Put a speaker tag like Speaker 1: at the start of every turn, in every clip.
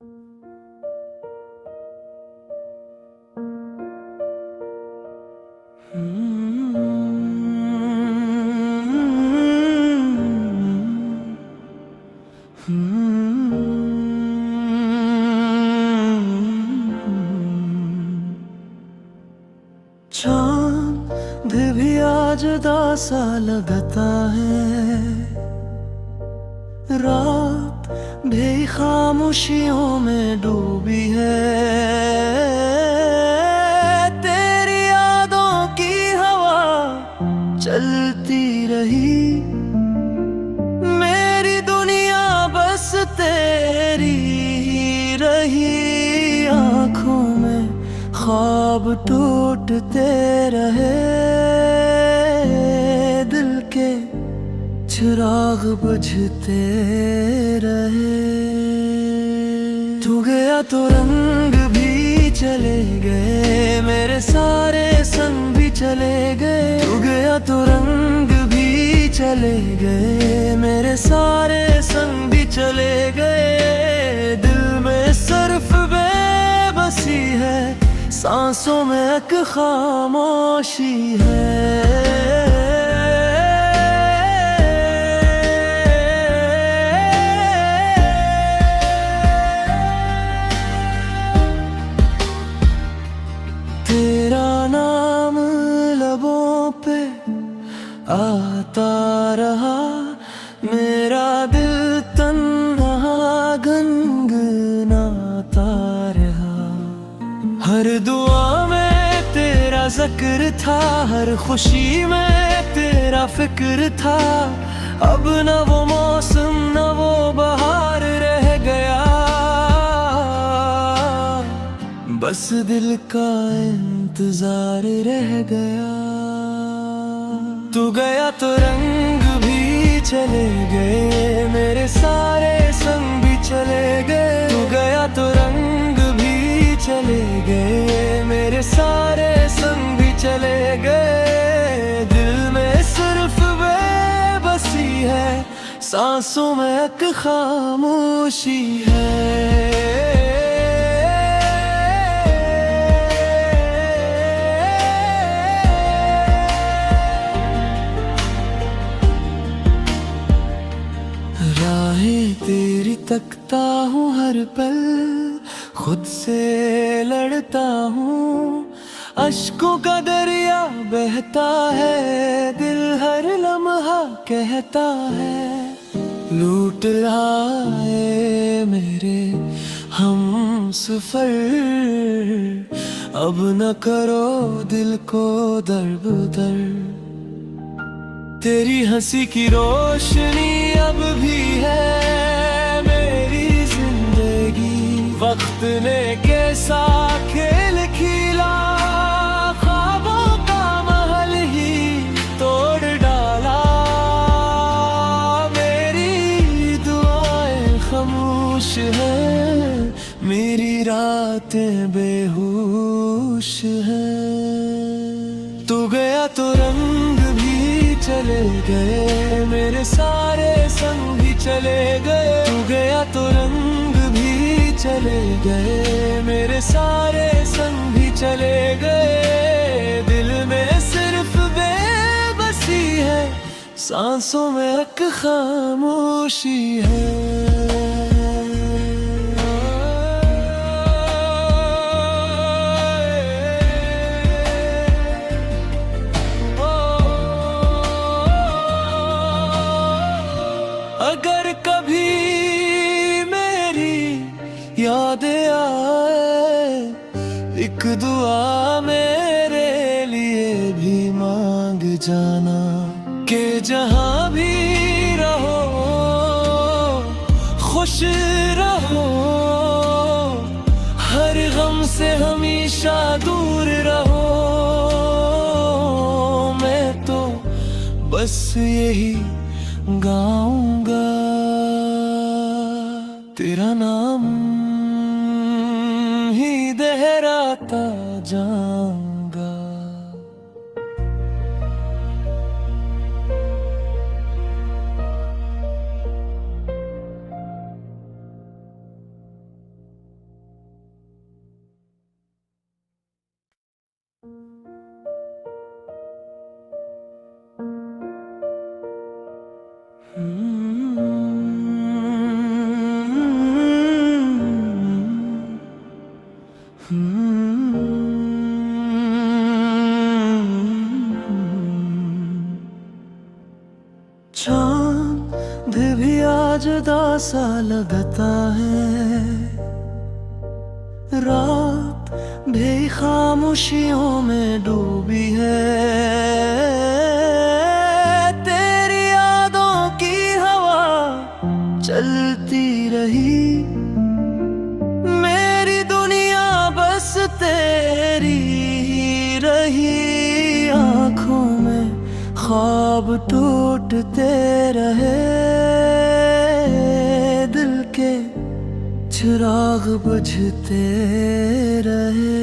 Speaker 1: चांद भी आज दासा लगता है, रात भी खामोशियों में डूबी है। तेरी यादों की हवा चलती रही, मेरी दुनिया बस तेरी ही रही। आँखों में ख्वाब टूटते रहे, दिल के चिराग बुझते रहे। तू गया तो रंग भी चले गए, मेरे सारे संग भी चले गए। तू गया तो रंग भी चले गए, मेरे सारे संग भी चले गए। दिल में सिर्फ बेबसी है, सांसों में एक खामोशी है। तेरा नाम लबों पे आता रहा, मेरा दिल तन्हा गुनगुनाता रहा। हर दुआ में तेरा जिक्र था, हर खुशी में तेरा फिक्र था। अब न वो मौसम न वो बहार रह गया, बस दिल का इंतजार रह गया। तू गया तो रंग भी चले गए, मेरे सारे संग भी चले गए। तू गया तो रंग भी चले गए, मेरे सारे संग भी चले गए। दिल में सिर्फ बेबसी है, सांसों में एक खामोशी है। राहें तेरी तकता हूँ हर पल, खुद से लड़ता हूँ। अश्कों का दरिया बहता है, दिल हर लम्हा कहता है। लूट लाए मेरे हम सफर, अब न करो दिल को दर-बदर। तेरी हंसी की रोशनी अब भी है मेरी जिंदगी। वक्त ने कैसा खेल खिला, ख्वाबों का महल ही तोड़ डाला। मेरी दुआएं खामोश हैं, मेरी रातें बेहोश हैं। तू गया तो रंग चले गए, मेरे सारे संग भी चले गए। तू गया तो रंग भी चले गए, मेरे सारे संग भी चले गए। दिल में सिर्फ बेबसी है, सांसों में एक खामोशी है। अगर कभी मेरी याद आए, एक दुआ मेरे लिए भी मांग जाना। कि जहाँ भी रहो खुश रहो, हर गम से हमेशा दूर रहो। मैं तो बस यही गाऊंगा, तेरा नाम ही दोहराता जाऊंगा। जुदा सा लगता है। रात भी खामोशियों में डूबी है, तेरी यादों की हवा चलती रही। मेरी दुनिया बस तेरी ही रही, आँखों में ख्वाब टूटते रहे, दिल के चिराग बुझते रहे।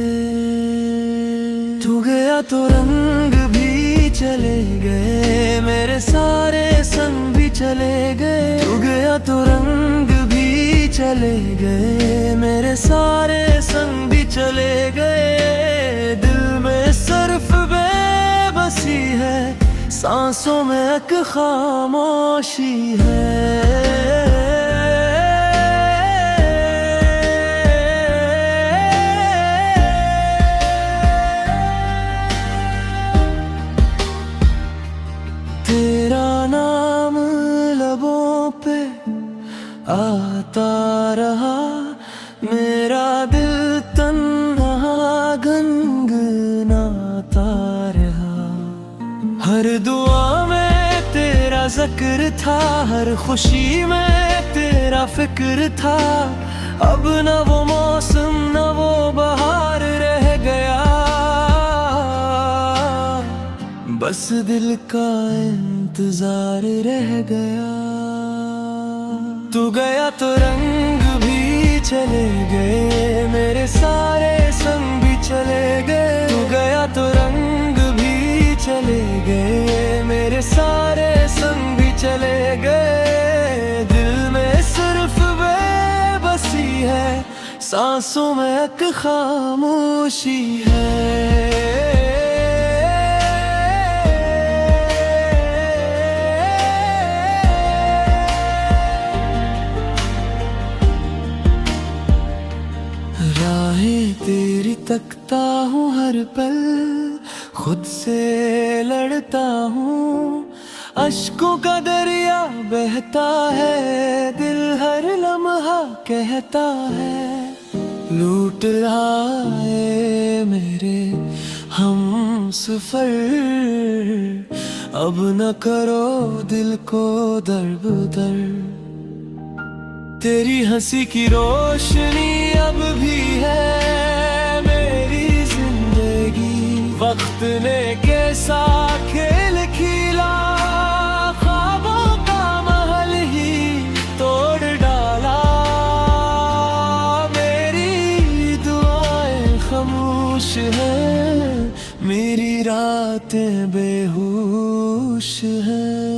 Speaker 1: तू गया तो रंग भी चले गए, मेरे सारे संग भी चले गए। तू गया तो रंग भी चले गए, मेरे सारे संग भी चले गए। दिल में सिर्फ बेबसी है, सांसों में एक खामोशी है। तेरा नाम लबों पे आता रहा, मेरा दिल तन्हा गुनगुनाता रहा। हर दुआ में तेरा जिक्र था, हर खुशी में तेरा फिक्र था। अब न वो मौसम न वो बहार रह गया, बस दिल का इंतजार रह गया। तू गया तो रंग भी चले गए, मेरे सारे संग भी चले गए। तू गया तो रंग भी चले गए, मेरे सारे संग भी चले गए। दिल में सिर्फ बेबसी है, सांसों में एक खामोशी है। राहें तेरी तकता हूँ हर पल, खुद से लड़ता हूँ। अश्कों का दरिया बहता है, दिल हर लम्हा कहता है। लूट लाए मेरे हम सफर, अब न करो दिल को दर-बदर। तेरी हंसी की रोशनी अब भी है मेरी जिंदगी। वक्त ने कैसा खेल खिला, ख्वाबों का महल ही तोड़ डाला। मेरी दुआएं खामोश हैं, मेरी रातें बेहोश हैं।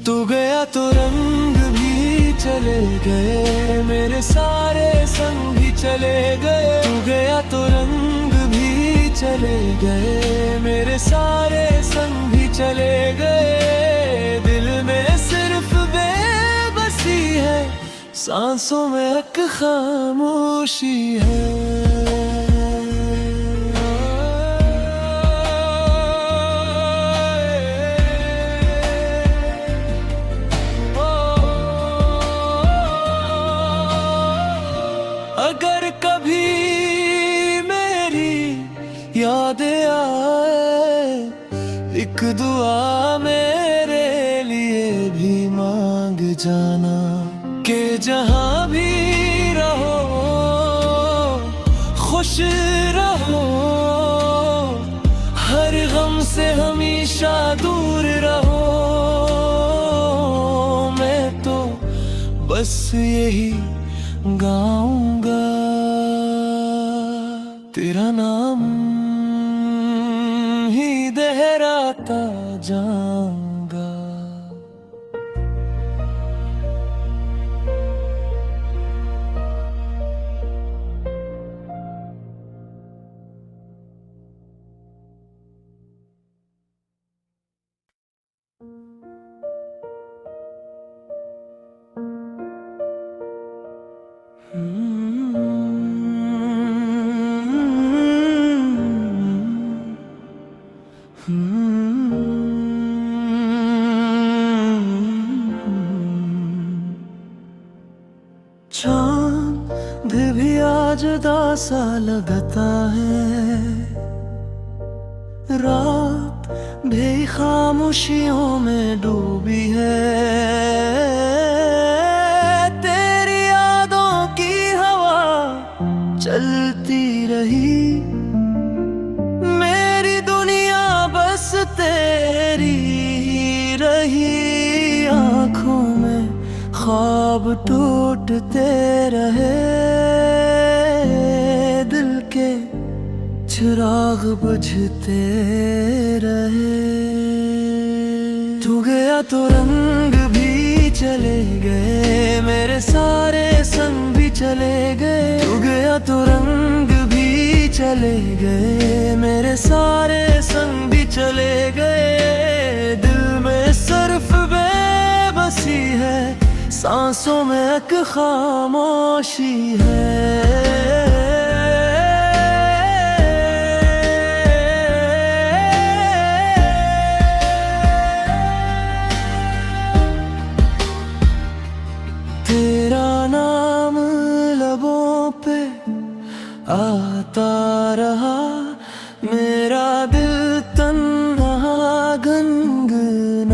Speaker 1: तू गया तो रंग चले गए, मेरे सारे संग भी चले गए। तू गया तो रंग भी चले गए, मेरे सारे संग भी चले गए। दिल में सिर्फ बेबसी है, सांसों में एक खामोशी है। अगर कभी मेरी याद आए, एक दुआ मेरे लिए भी मांग जाना। कि जहां भी रहो खुश रहो, हर गम से हमेशा दूर रहो। मैं तो बस यही गाऊंगा, तेरा नाम ही दोहराता जाऊंगा। दिल भी आज जुदा सा लगता है, रात भी खामोशियों में डूबी है। तेरी यादों की हवा चलती रही, मेरी दुनिया बस तेरी ही रही। आँखों में ख्वाब टूटते रहे, दिल के चिराग बुझते रहे। तू गया तो रंग भी चले गए, मेरे सारे संग भी चले गए। तू गया तो रंग भी चले गए, मेरे सारे संग भी चले गए। दिल में सिर्फ बेबसी है, सांसों में एक खामोशी है। तेरा नाम लबों पे आता रहा, मेरा दिल तन्हा गुनगुनाता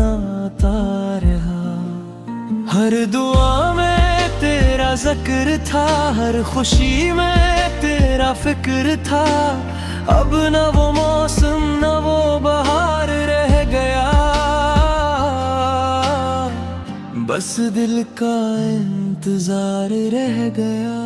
Speaker 1: रहा। हर दुआ में तेरा जिक्र था, हर खुशी में तेरा फिक्र था। अब न वो मौसम न वो बहार रह गया, बस दिल का इंतजार रह गया।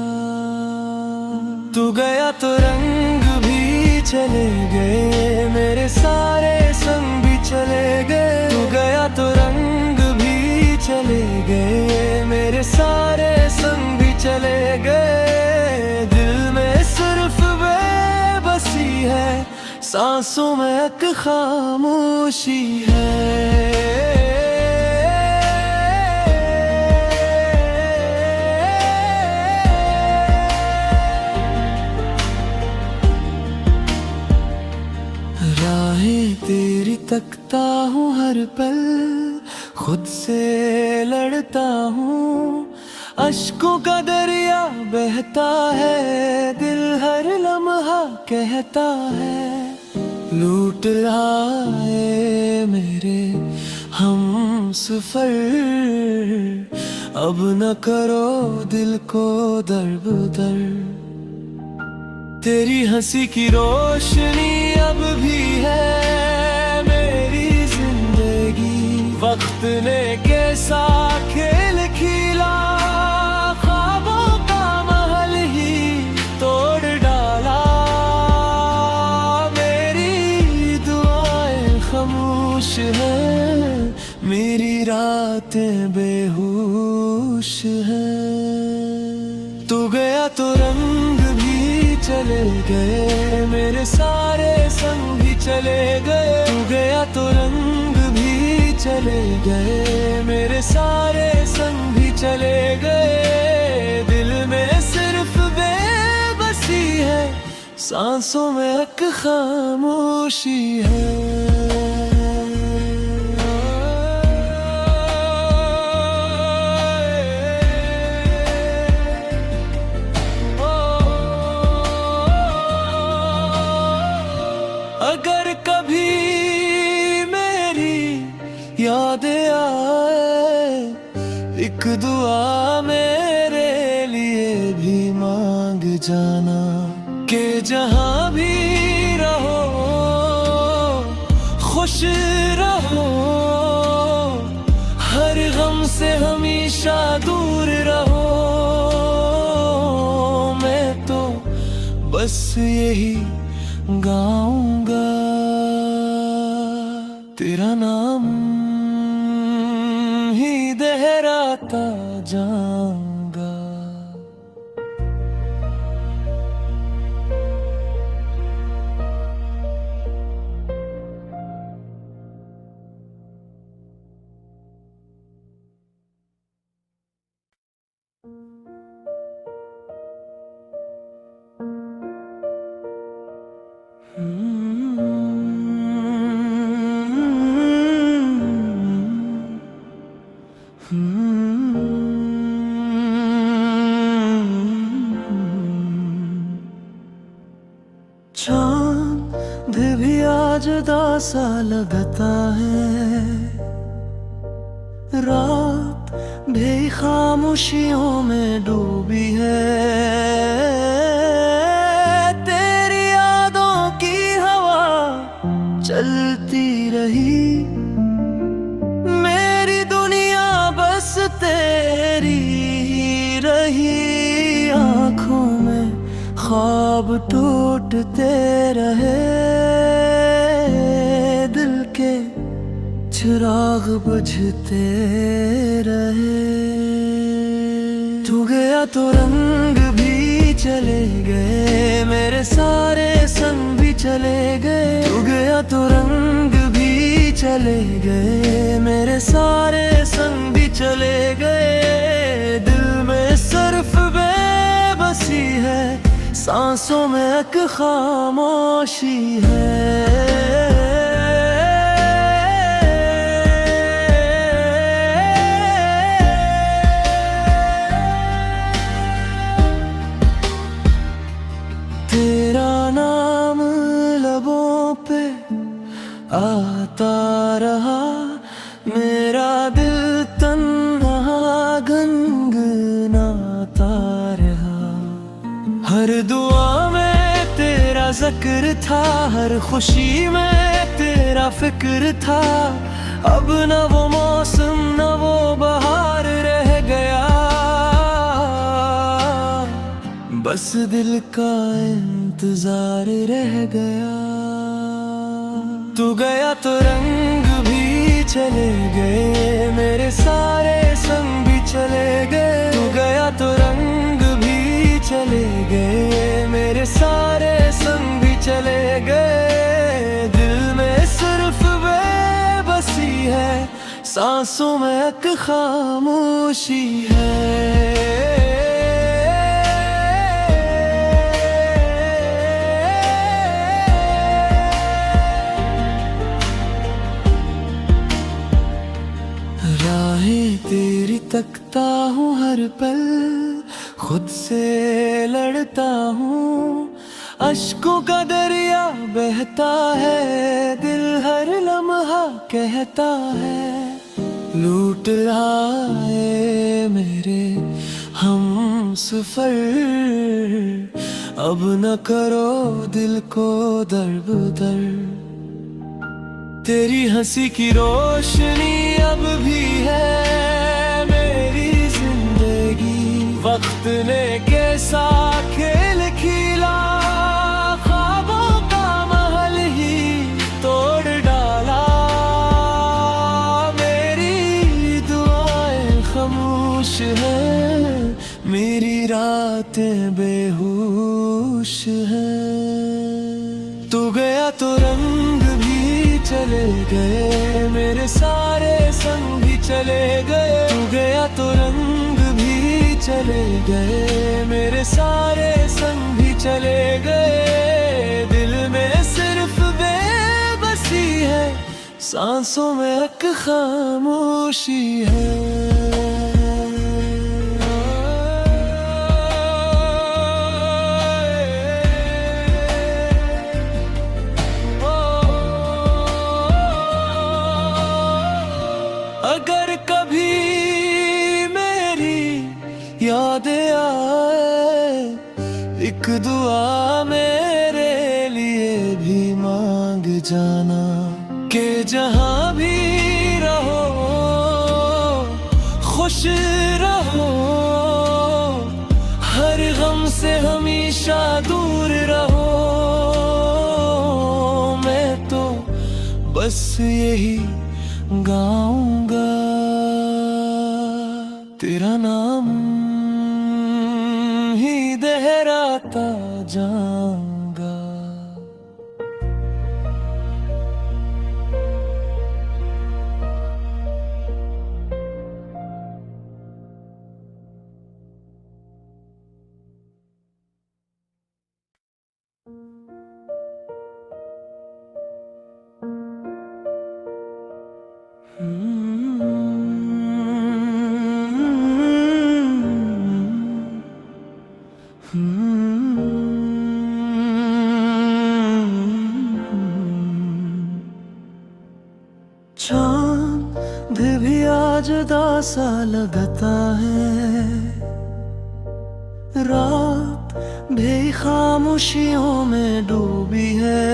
Speaker 1: तू गया तो रंग भी चले गए, मेरे सारे संग भी चले गए। तू गया तो रंग भी चले गए, मेरे सारे संग भी चले गए। दिल में सिर्फ बेबसी है, सांसों में एक खामोशी है। राहें तेरी तकता हूँ हर पल, खुद से लड़ता हूँ। अश्कों का दरिया बहता है, दिल हर लम्हा कहता है। लूट लाए मेरे हम सफर, अब न करो दिल को दर-बदर। तेरी हंसी की रोशनी अब भी है मेरी जिंदगी। वक्त ने कैसा खेल खिला, ख्वाबों का महल ही तोड़ डाला। मेरी दुआएं खामोश हैं, मेरी रातें बेहोश हैं। तू गया तो रंग चले गए, मेरे सारे संग भी चले गए। तू गया तो रंग भी चले गए, मेरे सारे संग भी चले गए। दिल में सिर्फ बेबसी है, सांसों में एक खामोशी है। अगर कभी मेरी याद आए, एक दुआ मेरे लिए भी मांग जाना। कि जहां भी रहो खुश रहो, हर गम से हमेशा दूर रहो। मैं तो बस यही गाऊंगा, तेरा नाम ही दोहराता जाऊंगा। चांद भी आज दासा लगता है, रात भी खामोशियों में डूबी है। तेरी यादों की हवा चलती रही, मेरी दुनिया बस तेरी ही रही। आँखों में ख्वाब टूटते रहे, दिल के चिराग बुझते रहे। तू गया तो रंग भी चले गए, मेरे सारे संग भी चले गए। तू गया तो रंग भी चले गए, मेरे सारे संग भी चले गए। दिल में सिर्फ बेबसी है, सांसों में एक खामोशी है। तेरा नाम लबों पे आता रहा, मेरा दिल तन्हा गुनगुनाता रहा। हर दुआ में तेरा जिक्र था, हर खुशी में तेरा फिक्र था। अब न वो मौसम न वो बहार रह गया, बस दिल का इंतजार रह गया। तू गया तो रंग भी चले गए, मेरे सारे संग भी चले गए। तू गया तो रंग भी चले गए, मेरे सारे संग भी चले गए। दिल में सिर्फ बेबसी है, सांसों में एक खामोशी है। राहें तेरी तकता हूँ हर पल, खुद से लड़ता हूँ। अश्कों का दरिया बहता है, दिल हर लम्हा कहता है। लूट आए मेरे हम सफर, अब न करो दिल को दर-बदर। तेरी हंसी की रोशनी अब भी है मेरी जिंदगी। वक्त ने कैसा खेल खिला, ख्वाबों का महल ही तोड़ डाला। मेरी दुआएं खामोश हैं, मेरी रातें बेहोश हैं। तू गया तो रंग चले गए, मेरे सारे संग भी चले गए। तू गया तो रंग भी चले गए, मेरे सारे संग भी चले गए। दिल में सिर्फ बेबसी है, सांसों में एक खामोशी है। अगर कभी मेरी याद आए, एक दुआ मेरे लिए भी मांग जाना। कि जहाँ भी रहो खुश रहो, हर गम से हमेशा दूर रहो। मैं तो बस यही गाऊंगा, तेरा नाम ही दोहराता जाऊंगा। जुदा सा लगता है, रात भी खामोशियों में डूबी है।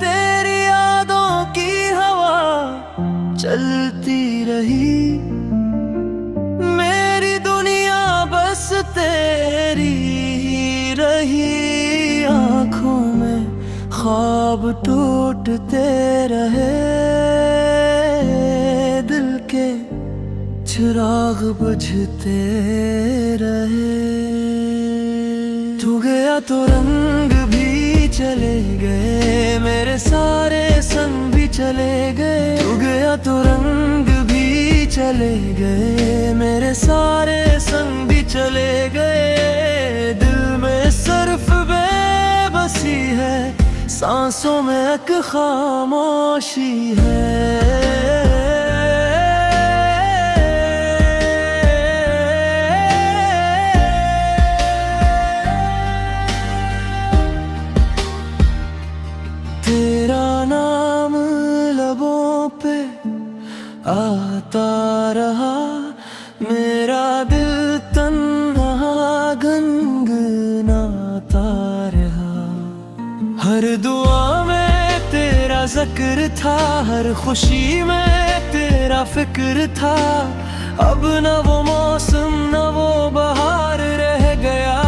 Speaker 1: तेरी यादों की हवा चलती रही, मेरी दुनिया बस तेरी ही रही। आँखों में ख्वाब टूटते रहे, दिल के चिराग बुझते रहे। तू गया तो रंग भी चले गए, मेरे सारे संग भी चले गए। तू गया तो रंग भी चले गए, मेरे सारे संग भी चले गए। दिल में सिर्फ बेबसी है, सांसों में एक खामोशी है। तेरा नाम लबों पे आता रहा, मेरा दिल तन्हा गुनगुनाता रहा। हर दुआ में तेरा जिक्र था, हर खुशी में तेरा फिक्र था। अब न वो मौसम न वो बहार रह गया,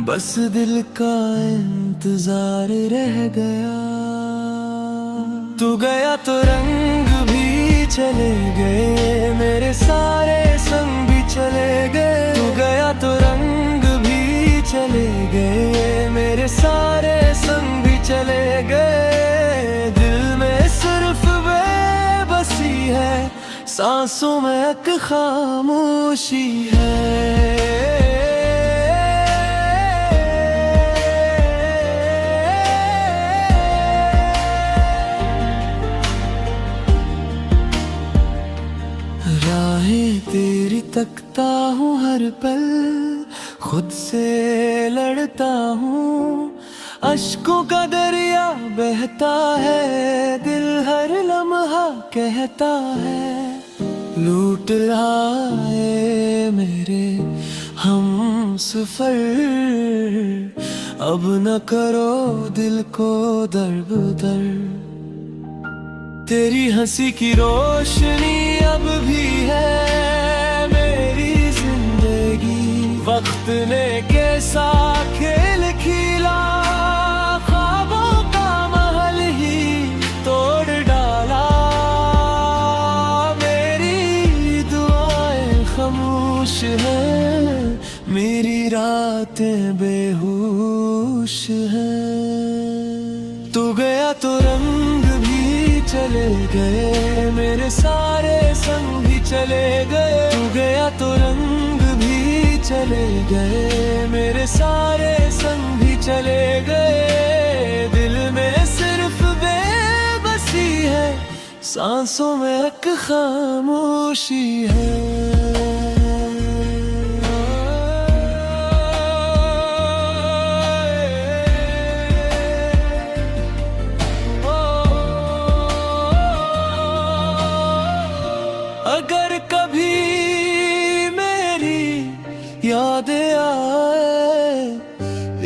Speaker 1: बस दिल का इंतजार रह गया। तू गया तो रंग भी चले गए, मेरे सारे संग भी चले गए। तू गया तो रंग भी चले गए, मेरे सारे संग भी चले गए। दिल में सिर्फ बेबसी है, सांसों में एक खामोशी है। राहें तेरी तकता हूँ हर पल, खुद से लड़ता हूँ। अश्कों का दरिया बहता है, दिल हर लम्हा कहता है। लूट आए मेरे हम सफर, अब न करो दिल को दर-बदर। तेरी हंसी की रोशनी अब भी है मेरी जिंदगी। वक्त ने कैसा खेल खिला, ख्वाबों का महल ही तोड़ डाला। मेरी दुआएं खामोश हैं, मेरी रातें बेहोश हैं। तू गया तो रंग चले गए, मेरे सारे संग भी चले गए। तू गया तो रंग भी चले गए, मेरे सारे संग भी चले गए। दिल में सिर्फ बेबसी है, सांसों में एक खामोशी है। अगर कभी मेरी याद आए,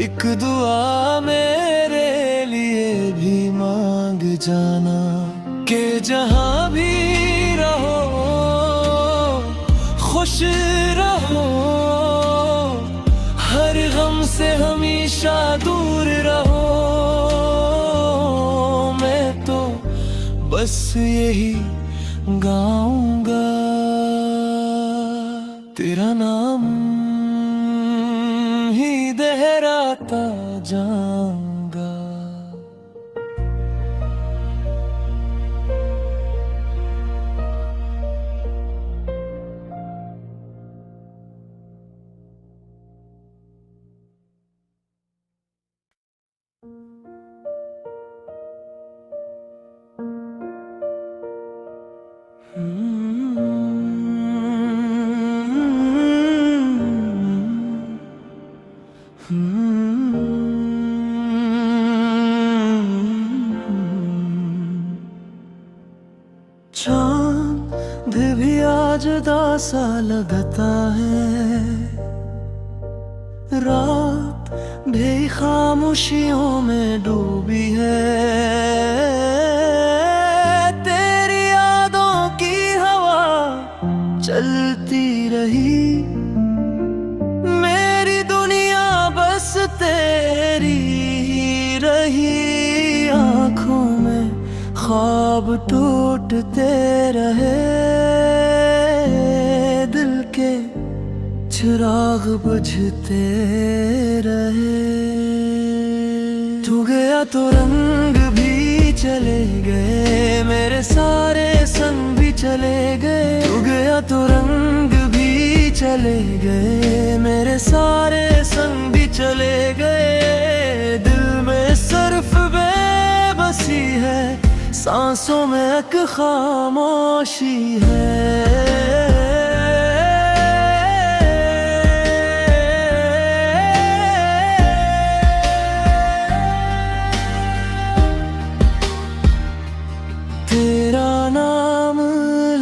Speaker 1: एक दुआ मेरे लिए भी मांग जाना। कि जहाँ भी रहो खुश रहो, हर गम से हमेशा दूर रहो। मैं तो बस यही गाऊंगा, तेरा नाम ही दोहराता जाऊंगा। सा लगता है। रात भी खामोशियों में डूबी है, तेरी यादों की हवा चलती रही। मेरी दुनिया बस तेरी ही रही, आँखों में ख्वाब टूटते रहे, दिल के चिराग बुझते रहे। तू गया तो रंग भी चले गए, मेरे सारे संग भी चले गए। तू गया तो रंग भी चले गए, मेरे सारे संग भी चले गए। दिल में सिर्फ बेबसी है, सांसों में एक खामोशी है। तेरा नाम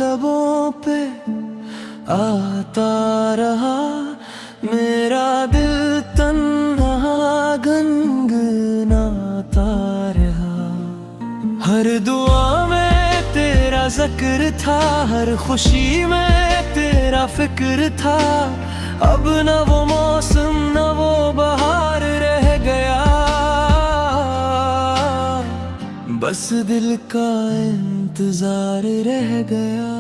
Speaker 1: लबों पे आता रहा, मेरा दिल तन्हा गुनगुनाता रहा। हर दुआ में तेरा जिक्र था, हर खुशी में तेरा फिक्र था। अब न वो मौसम न वो बहार रह गया, बस दिल का इंतजार रह गया।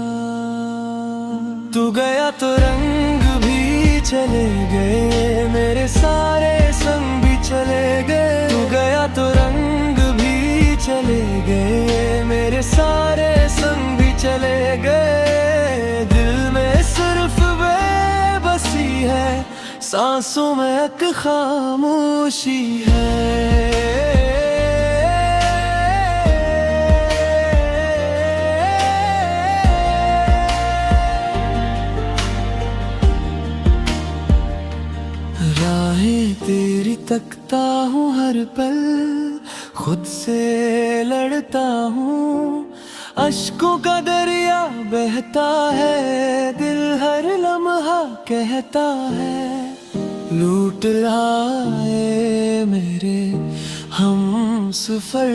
Speaker 1: तू गया तो रंग भी चले गए, मेरे सारे संग भी चले गए। तू गया तो रंग भी चले गए, मेरे सारे संग भी चले गए। दिल में सिर्फ बेबसी है, सांसों में एक खामोशी है। राहें तेरी तकता हूँ हर पल, खुद से लड़ता हूँ। अश्कों का दरिया बहता है, दिल हर लम्हा कहता है। लूट लाए मेरे हम सफर,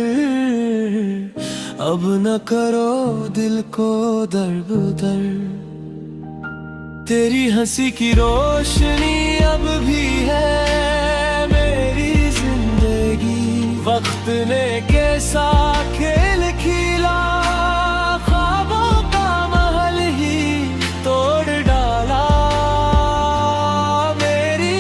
Speaker 1: अब न करो दिल को दर-बदर। तेरी हंसी की रोशनी अब भी है मेरी जिंदगी। वक्त ने कैसा खेल खिला, ख्वाबों का महल ही तोड़ डाला। मेरी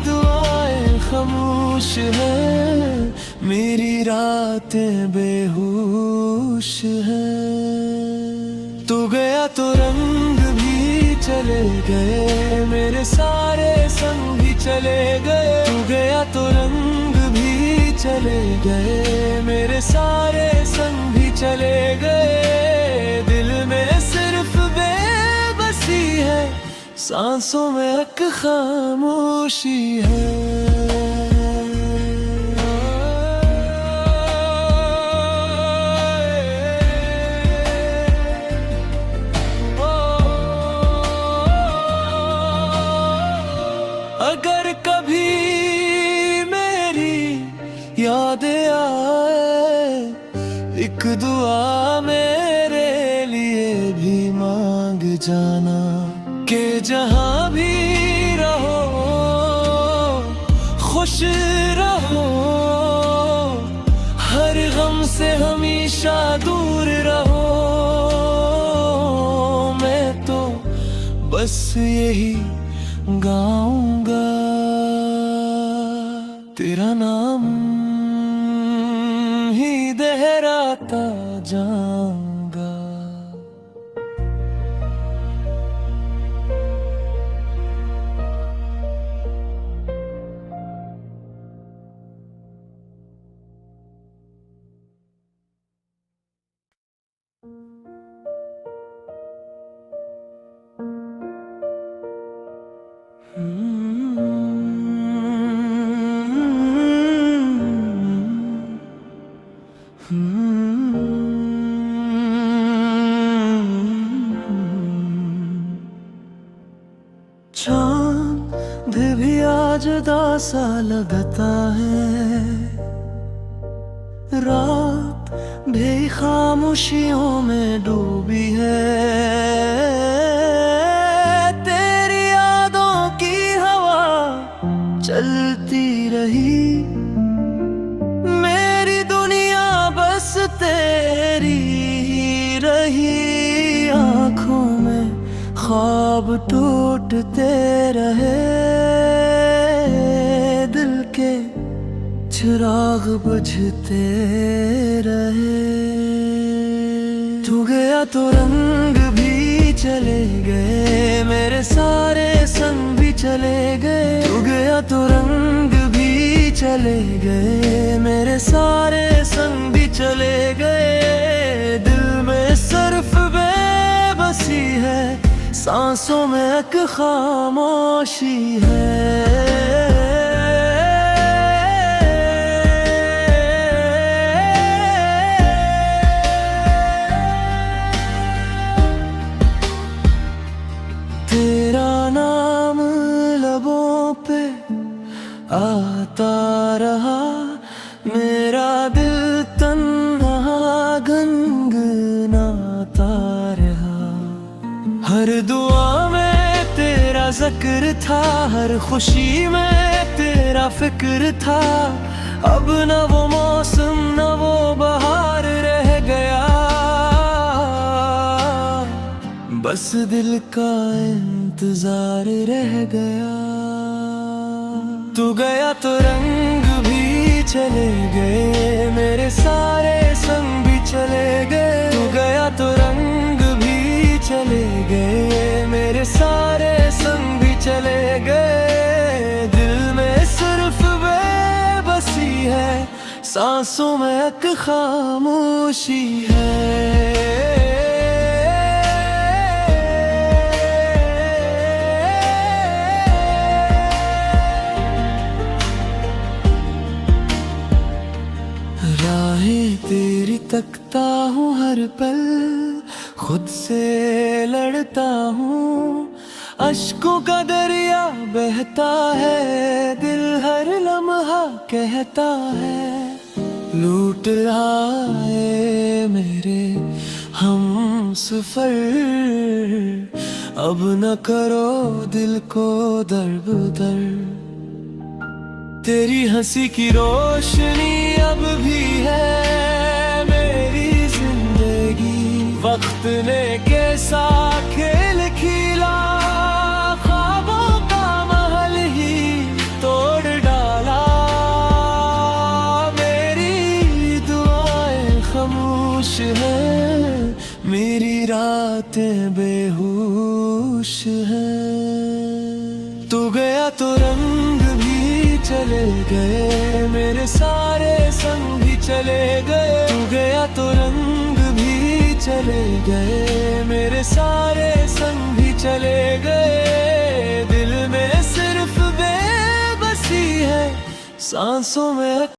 Speaker 1: दुआएं खामोश हैं, मेरी रातें बेहोश हैं। तू गया तो रंग भी चले गए, मेरे सारे संग भी चले गए। तू गया तो रंग भी चले गए, मेरे सारे संग भी चले गए। दिल में सिर्फ बेबसी है, सांसों में एक खामोशी है। अगर कभी मेरी याद आए, एक दुआ मेरे लिए भी मांग जाना। कि जहाँ भी रहो खुश रहो, हर गम से हमेशा दूर रहो। मैं तो बस यही गाऊंगा, तेरा नाम ही दोहराता जाऊंगा। चांद भी आज दासा लगता है, रात भी खामोशियों में डूबी है। तेरी यादों की हवा चलती रही, मेरी दुनिया बस तेरी ही रही। आँखों में ख्वाब टूटते रहे, दिल के चिराग बुझते रहे। तू गया तो रंग भी चले गए, मेरे सारे संग भी चले गए। तू गया तो रंग भी चले गए, मेरे सारे संग भी चले गए। दिल में सिर्फ बेबसी है, सांसों में एक खामोशी है। तेरा नाम लबों पे आता रहा, मेरा दिल तन्हा गुनगुनाता रहा। हर दुआ में तेरा जिक्र था, हर खुशी में तेरा फिक्र था। अब न वो मौसम न वो बहार रह गया, बस दिल का इंतजार रह गया। तू गया तो रंग भी चले गए, मेरे सारे संग भी चले गए। तू गया तो रंग भी चले गए, मेरे सारे संग भी चले गए। दिल में सिर्फ बेबसी है, सांसों में एक खामोशी है। राहें तेरी तकता हूँ हर पल, खुद से लड़ता हूँ। अश्कों का दरिया बहता है, दिल हर लम्हा कहता है। लूट आए मेरे हम सफर, अब न करो दिल को दर-बदर। तेरी हंसी की रोशनी अब भी है मेरी जिंदगी। वक्त ने कैसा खेल खिला, ख्वाबों का महल ही तोड़ डाला। मेरी दुआएं खामोश हैं, मेरी रातें बेहोश हैं। तू गया तो रंग चले गए, मेरे सारे संग भी चले गए। तू गया तो रंग भी चले गए, मेरे सारे संग भी चले गए। दिल में सिर्फ बेबसी है, सांसों में